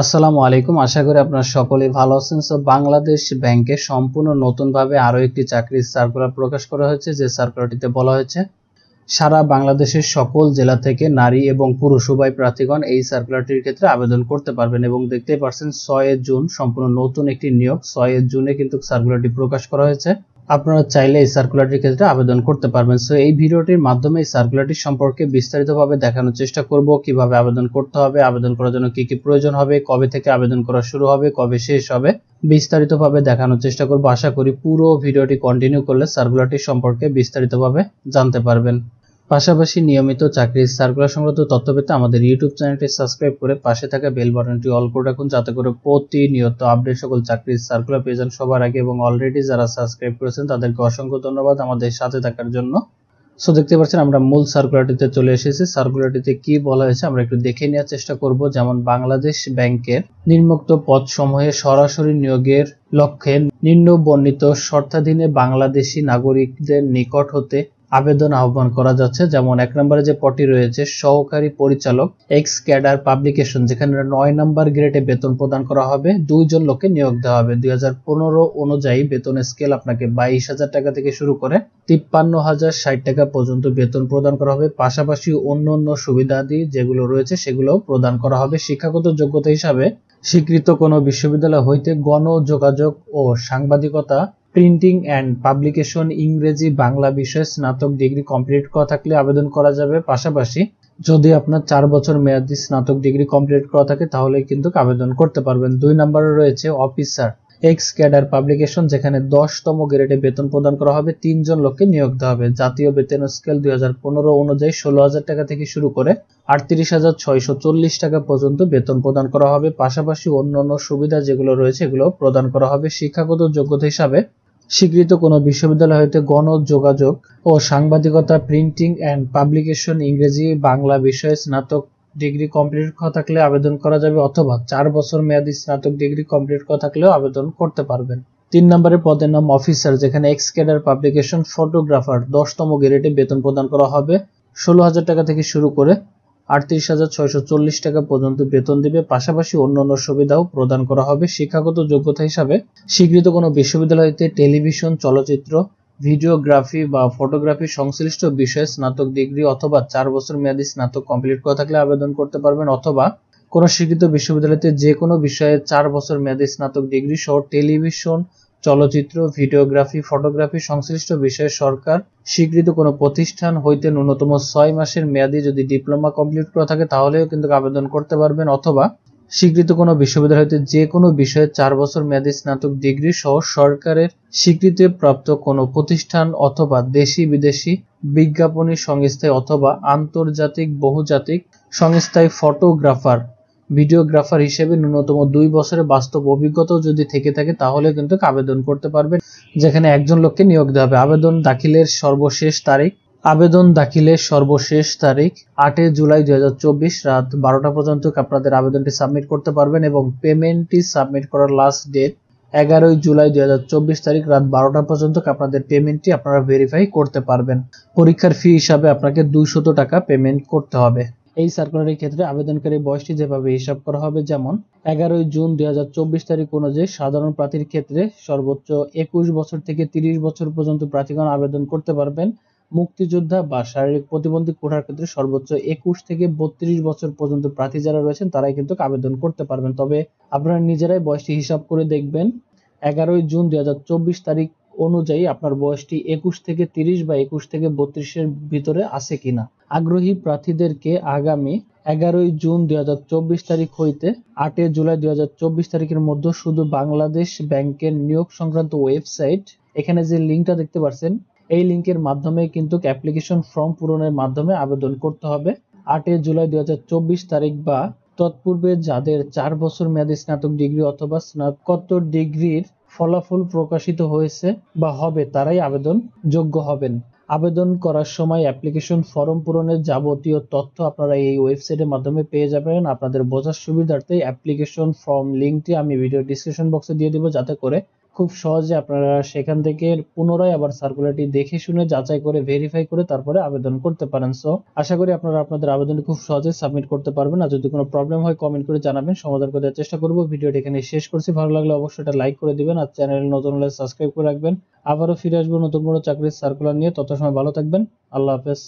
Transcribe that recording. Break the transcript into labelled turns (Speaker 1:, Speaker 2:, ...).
Speaker 1: আসসালামু আলাইকুম। আশা করি আপনারা সকলেই ভালো আছেন। বাংলাদেশ ব্যাংকে সম্পূর্ণ নতুনভাবে আরো একটি চাকরির সার্কুলার প্রকাশ করা হয়েছে। যে সার্কুলারটিতে বলা হয়েছে সারা বাংলাদেশের সকল জেলা থেকে নারী এবং পুরুষ উভয় প্রার্থীগণ এই সার্কুলারটির ক্ষেত্রে আবেদন করতে পারবেন এবং দেখতেই পাচ্ছেন 6 জুন সম্পূর্ণ নতুন একটি নিয়োগ। 6 জুনে কিন্তু সার্কুলারটি প্রকাশ করা হয়েছে। আপনারা চাইলে এই সার্কুলারটির ক্ষেত্রে আবেদন করতে পারবেন। এই ভিডিওটির মাধ্যমে এই সার্কুলারটি সম্পর্কে বিস্তারিতভাবে দেখানোর চেষ্টা করব, কিভাবে আবেদন করতে হবে, আবেদন করার জন্য কি কি প্রয়োজন হবে, কবে থেকে আবেদন করা শুরু হবে, কবে শেষ হবে, বিস্তারিতভাবে দেখানোর চেষ্টা করব। আশা করি পুরো ভিডিওটি কন্টিনিউ করলে সার্কুলারটি সম্পর্কে বিস্তারিতভাবে জানতে পারবেন। পাশাপাশি নিয়মিত চাকরির সার্কুলার সংক্রান্ত তথ্য পেতে আমাদের ইউটিউব চ্যানেলটি সাবস্ক্রাইব করে পাশে থাকা বেল বাটনটি অল করে রাখুন, যাতে করে প্রতিনিয়ত আপডেট সকল চাকরির সার্কুলার পেয়ে যান সবার আগে। এবং অলরেডি যারা সাবস্ক্রাইব করেছেন তাদেরকে অসংখ্য ধন্যবাদ আমাদের সাথে থাকার জন্য। দেখতে পাচ্ছেন আমরা মূল সার্কুলারটিতে চলে এসেছি। সার্কুলারটিতে কি বলা হয়েছে আমরা একটু দেখে নেওয়ার চেষ্টা করব। যেমন বাংলাদেশ ব্যাংকের নিম্নোক্ত পদসমূহে সরাসরি নিয়োগের লক্ষ্যে নিম্ন বর্ণিত শর্তাধীনে বাংলাদেশি নাগরিকদের নিকট হতে আবেদন আহ্বান করা যাচ্ছে। যেমন 1 নম্বরে যে পদটি রয়েছে সহকারী পরিচালক এক্স ক্যাডার পাবলিকেশন, যেখানে 9 নম্বর গ্রেডে বেতন প্রদান করা হবে। 2 জন লোককে নিয়োগ দেওয়া হবে। 2015 অনুযায়ী বেতন স্কেল আপনাকে 22,000 টাকা থেকে শুরু করে 53,060 টাকা পর্যন্ত বেতন প্রদান করা হবে। পাশাপাশি অন্যান্য সুবিধাদি যেগুলো রয়েছে সেগুলো প্রদান করা হবে। শিক্ষাগত যোগ্যতা হিসাবে স্বীকৃত কোনো বিশ্ববিদ্যালয় হইতে গণযোগাযোগ ও সাংবাদিকতা, প্রিন্টিং অ্যান্ড পাবলিকেশন, ইংরেজি বাংলা বিষয়ে স্নাতক ডিগ্রি কমপ্লিট করা থাকলে আবেদন করা যাবে। পাশাপাশি যদি আপনার 4 বছর মেয়াদী স্নাতক ডিগ্রি কমপ্লিট করা থাকে তাহলে কিন্তু আবেদন করতে পারবেন। 2 নম্বরে রয়েছে অফিসার এক্স ক্যাডার পাবলিকেশন, যেখানে 10তম গ্রেডে বেতন প্রদান করা হবে। 3 জন লোককে নিয়োগ দেওয়া হবে। জাতীয় বেতন স্কেল 2015 অনুযায়ী 16,000 টাকা থেকে শুরু করে 38,640 টাকা পর্যন্ত বেতন প্রদান করা হবে। পাশাপাশি অন্যান্য সুবিধা যেগুলো রয়েছে এগুলো প্রদান করা হবে। শিক্ষাগত যোগ্যতা হিসাবে স্বীকৃত কোনো বিশ্ববিদ্যালয় হইতে গণযোগাযোগ ও সাংবাদিকতা, প্রিন্টিং অ্যান্ড পাবলিকেশন, ইংরেজি বাংলা বিষয়ে স্নাতক ডিগ্রি কমপ্লিট করা থাকলে আবেদন করা যাবে, অথবা 4 বছর মেয়াদী স্নাতক ডিগ্রি কমপ্লিট করা থাকলেও আবেদন করতে পারবেন। 3 নম্বরের পদের নাম অফিসার, যেখানে এক্স ক্যাডার পাবলিকেশন ফটোগ্রাফার 10তম গ্রেডে বেতন প্রদান করা হবে। 16,000 টাকা থেকে শুরু করে 38,640 টাকা পর্যন্ত বেতন দিবে। পাশাপাশি অন্যান্য সুবিধাও প্রদান করা হবে। শিক্ষাগত যোগ্যতা হিসাবে স্বীকৃত কোনো বিশ্ববিদ্যালয় হইতে টেলিভিশন, চলচ্চিত্র, ভিডিওগ্রাফি বা ফটোগ্রাফি সংশ্লিষ্ট বিষয়ে স্নাতক ডিগ্রি অথবা 4 বছর মেয়াদী স্নাতক কমপ্লিট করা থাকলে আবেদন করতে পারবেন, অথবা কোন স্বীকৃত বিশ্ববিদ্যালয়তে যে কোনো বিষয়ে 4 বছর মেয়াদী স্নাতক ডিগ্রি সহ টেলিভিশন, চলচ্চিত্র, ভিডিওগ্রাফি, ফটোগ্রাফি সংশ্লিষ্ট বিষয়ে সরকার স্বীকৃত কোনো প্রতিষ্ঠান হইতে ন্যূনতম 6 মাসের মেয়াদী যদি ডিপ্লোমা কমপ্লিট করা থাকে তাহলেও কিন্তু আবেদন করতে পারবেন, অথবা স্বীকৃত কোনো বিশ্ববিদ্যালয় হইতে যে কোনো বিষয়ে 4 বছর মেয়াদী স্নাতক ডিগ্রি সহ সরকারের স্বীকৃতিপ্রাপ্ত কোনো প্রতিষ্ঠান অথবা দেশি বিদেশি বিজ্ঞাপনী সংস্থায় অথবা আন্তর্জাতিক বহুজাতিক সংস্থায় ফটোগ্রাফার, ভিডিওগ্রাফার হিসেবে ন্যূনতম 2 বছরের বাস্তব অভিজ্ঞতাও যদি থেকে থাকে তাহলে কিন্তু আবেদন করতে পারবেন, যেখানে 1 জন লোককে নিয়োগ দেওয়া হবে। আবেদন দাখিলের সর্বশেষ তারিখ 8 জুলাই 2024 রাত 12টা পর্যন্ত আপনাদের আবেদনটি সাবমিট করতে পারবেন এবং পেমেন্টটি সাবমিট করার লাস্ট ডেট 11 জুলাই 2024 তারিখ রাত 12টা পর্যন্ত আপনাদের পেমেন্টটি আপনারা ভেরিফাই করতে পারবেন। পরীক্ষার ফি হিসাবে আপনাকে 200 টাকা পেমেন্ট করতে হবে। এই সার্কুলারের ক্ষেত্রে আবেদনকারী বয়সটি যেভাবে হিসাব করা হবে, যেমন 11 জুন 2024 তারিখ অনুযায়ী সাধারণ প্রার্থীর ক্ষেত্রে সর্বোচ্চ 21 বছর থেকে 30 বছর পর্যন্ত প্রার্থীগণ আবেদন করতে পারবেন। মুক্তিযোদ্ধা বা শারীরিক প্রতিবন্ধী কোটার ক্ষেত্রে সর্বোচ্চ 21 থেকে 32 বছর পর্যন্ত প্রার্থী যারা রয়েছেন তারাই কিন্তু আবেদন করতে পারবেন। তবে আপনারা নিজেরাই বয়সটি হিসাব করে দেখবেন 11 জুন 2024 তারিখ অনুযায়ী আপনার বয়সটি 21 থেকে 30 বা 21 থেকে 32 এর ভিতরে আছে কিনা। আগ্রহী প্রার্থীদেরকে আগামী 11 জুন 2024 তারিখ হইতে 8 জুলাই 2024 তারিখের মধ্যে শুধু বাংলাদেশ ব্যাংকের নিয়োগ সংক্রান্ত ওয়েবসাইট, এখানে যে লিঙ্কটা দেখতে পাচ্ছেন এই লিঙ্কের মাধ্যমে কিন্তু অ্যাপ্লিকেশন ফর্ম পূরণের মাধ্যমে আবেদন করতে হবে। 8 জুলাই 2024 তারিখ বা তৎপূর্বে যাদের 4 বছর মেয়াদী স্নাতক ডিগ্রি অথবা স্নাতকোত্তর ডিগ্রির ফলাফল প্রকাশিত হয়েছে বা হবে তারাই আবেদন যোগ্য হবেন। আবেদন করার সময় অ্যাপ্লিকেশন ফর্ম পূরণের যাবতীয় তথ্য আপনারা এই ওয়েবসাইটের মাধ্যমে পেয়ে যাবেন। আপনাদের বোঝার সুবিধার্থে অ্যাপ্লিকেশন ফর্ম লিঙ্কটি আমি ভিডিও ডিসক্রিপশন বক্সে দিয়ে দিব, যাতে করে খুব সহজে আপনারা সেখান থেকে পুনরায় আবার সার্কুলারটি দেখে শুনে যাচাই করে ভেরিফাই করে তারপরে আবেদন করতে পারেন। সো আশা করি আপনারা আপনাদের আবেদনটি খুব সহজে সাবমিট করতে পারবেন। আর যদি কোনো প্রবলেম হয় কমেন্ট করে জানাবেন, সমাধান করে দেওয়ার চেষ্টা করব। ভিডিওটি এখানে শেষ করছি, ভালো লাগলে অবশ্যই এটা লাইক করে দিবেন আর চ্যানেল নতুন হলে সাবস্ক্রাইব করে রাখবেন। আবারও ফিরে আসবো নতুন কোনো চাকরির সার্কুলার নিয়ে, তত সময় ভালো থাকবেন। আল্লাহ হাফেজ।